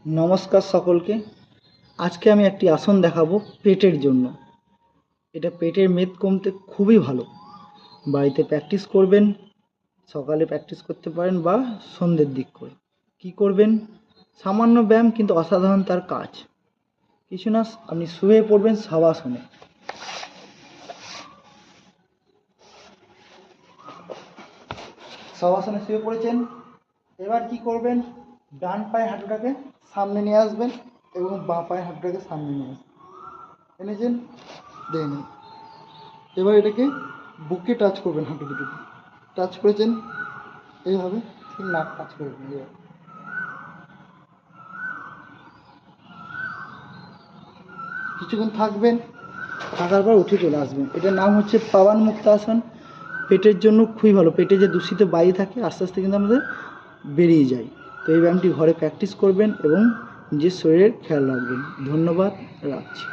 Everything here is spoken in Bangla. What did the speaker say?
নমস্কার সকলকে। আজকে আমি একটি আসন দেখাবো পেটের জন্য। এটা পেটের মেদ কমতে খুবই ভালো। বাড়িতে প্র্যাকটিস করবেন, সকালে প্র্যাকটিস করতে পারেন বা সন্ধ্যের দিক করে। কি করবেন? সামান্য ব্যায়াম কিন্তু অসাধারণ তার কাজ। কিছু না, আপনি শুয়ে পড়বেন শবাসনে। শবাসনে শুয়ে পড়েছেন। এবার কি করবেন? ডান পায়ে হাঁটুটাকে সামনে নিয়ে আসবেন এবং বাঁ পায়ে হাঁটুটাকে সামনে নিয়ে আসবেন। এনেছেন? দেখে নিন। এবার এটাকে বুকে টাচ করবেন, হাঁটু দুটোকে টাচ করেছেন এইভাবে, ঠিক নাক টাচ করবেন। কিছুক্ষণ থাকবেন, থাকার পর উঠে চলে আসবেন। এটার নাম হচ্ছে পাবান মুক্তাসন। পেটের জন্য খুবই ভালো। পেটে যে দূষিত বায়ু থাকে আস্তে আস্তে কিন্তু আমাদের বেরিয়ে যায়। তো এই ব্যায়ামটি ঘরে প্র্যাকটিস করবেন এবং নিজের শরীরের খেয়াল রাখবেন। ধন্যবাদ, রাখছি।